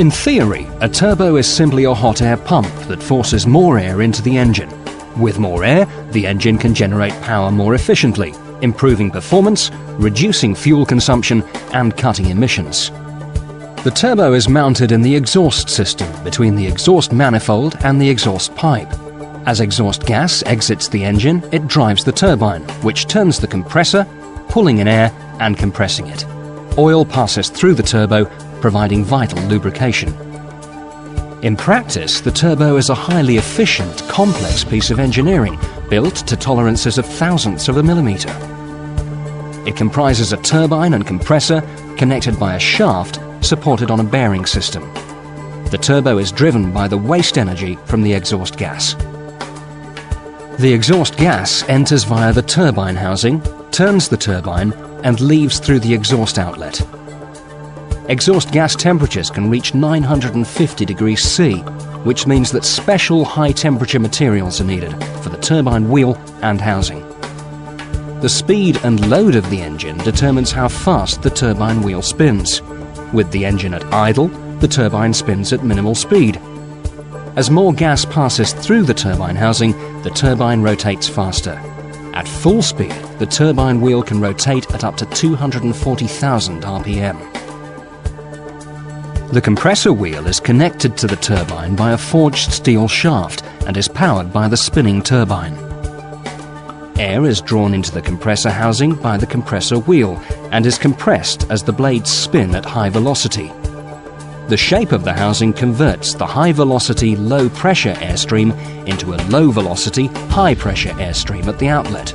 In theory, a turbo is simply a hot air pump that forces more air into the engine. With more air, the engine can generate power more efficiently, improving performance, reducing fuel consumption and cutting emissions. The turbo is mounted in the exhaust system between the exhaust manifold and the exhaust pipe. As exhaust gas exits the engine, it drives the turbine, which turns the compressor, pulling in air and compressing it. Oil passes through the turbo, providing vital lubrication. In practice, the turbo is a highly efficient, complex piece of engineering built to tolerances of thousandths of a millimetre. It comprises a turbine and compressor connected by a shaft supported on a bearing system. The turbo is driven by the waste energy from the exhaust gas. The exhaust gas enters via the turbine housing, turns the turbine and leaves through the exhaust outlet. Exhaust gas temperatures can reach 950 degrees C, which means that special high-temperature materials are needed for the turbine wheel and housing. The speed and load of the engine determines how fast the turbine wheel spins. With the engine at idle, the turbine spins at minimal speed. As more gas passes through the turbine housing, the turbine rotates faster. At full speed, the turbine wheel can rotate at up to 240,000 RPM. The compressor wheel is connected to the turbine by a forged steel shaft and is powered by the spinning turbine. Air is drawn into the compressor housing by the compressor wheel and is compressed as the blades spin at high velocity. The shape of the housing converts the high-velocity, low-pressure airstream into a low-velocity, high-pressure airstream at the outlet.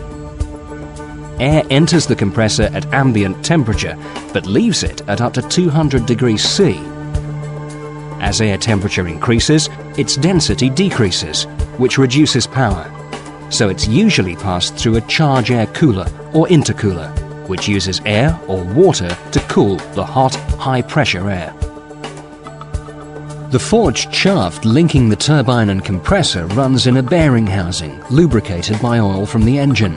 Air enters the compressor at ambient temperature, but leaves it at up to 200 degrees C. As air temperature increases, its density decreases, which reduces power. So it's usually passed through a charge air cooler or intercooler, which uses air or water to cool the hot, high-pressure air. The forged shaft linking the turbine and compressor runs in a bearing housing, lubricated by oil from the engine.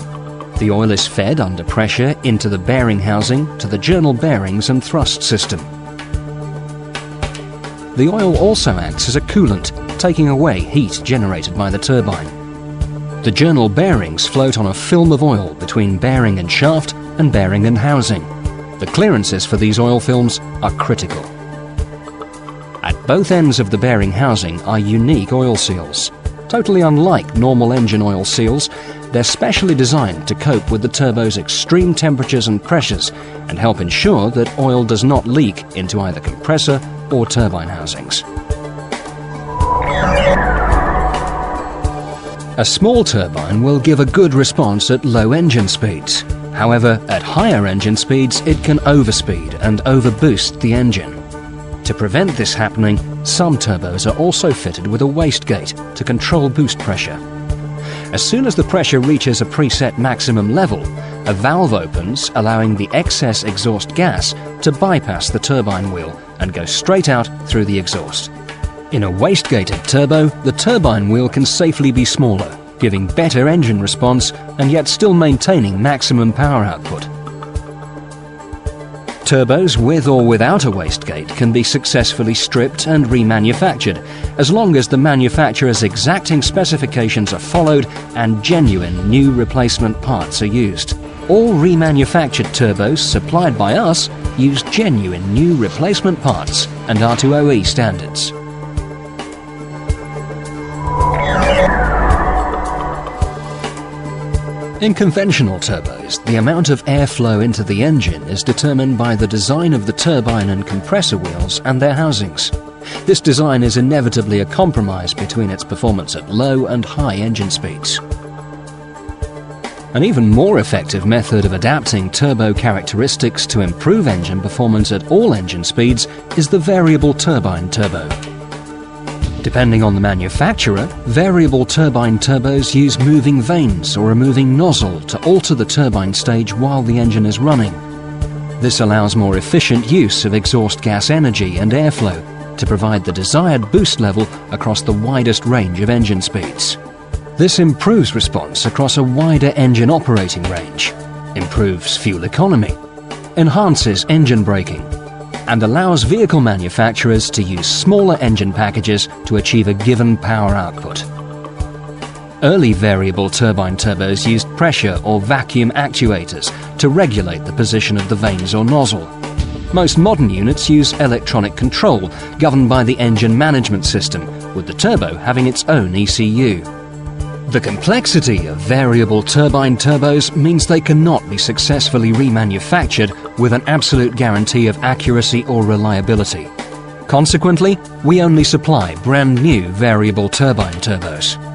The oil is fed under pressure into the bearing housing to the journal bearings and thrust system. The oil also acts as a coolant, taking away heat generated by the turbine. The journal bearings float on a film of oil between bearing and shaft and bearing and housing. The clearances for these oil films are critical. At both ends of the bearing housing are unique oil seals. Totally unlike normal engine oil seals, they're specially designed to cope with the turbo's extreme temperatures and pressures and help ensure that oil does not leak into either compressor or turbine housings. A small turbine will give a good response at low engine speeds. However, at higher engine speeds, it can overspeed and overboost the engine. To prevent this happening, some turbos are also fitted with a wastegate to control boost pressure. As soon as the pressure reaches a preset maximum level, a valve opens, allowing the excess exhaust gas to bypass the turbine wheel and go straight out through the exhaust. In a wastegated turbo, the turbine wheel can safely be smaller, giving better engine response and yet still maintaining maximum power output. Turbos with or without a wastegate can be successfully stripped and remanufactured, as long as the manufacturer's exacting specifications are followed and genuine new replacement parts are used. All remanufactured turbos supplied by us use genuine new replacement parts and R2OE standards. In conventional turbos, the amount of airflow into the engine is determined by the design of the turbine and compressor wheels and their housings. This design is inevitably a compromise between its performance at low and high engine speeds. An even more effective method of adapting turbo characteristics to improve engine performance at all engine speeds is the variable turbine turbo. Depending on the manufacturer, variable turbine turbos use moving vanes or a moving nozzle to alter the turbine stage while the engine is running. This allows more efficient use of exhaust gas energy and airflow to provide the desired boost level across the widest range of engine speeds. This improves response across a wider engine operating range, improves fuel economy, enhances engine braking, and allows vehicle manufacturers to use smaller engine packages to achieve a given power output. Early variable turbine turbos used pressure or vacuum actuators to regulate the position of the vanes or nozzle. Most modern units use electronic control governed by the engine management system, with the turbo having its own ECU. The complexity of variable turbine turbos means they cannot be successfully remanufactured with an absolute guarantee of accuracy or reliability. Consequently, we only supply brand new variable turbine turbos.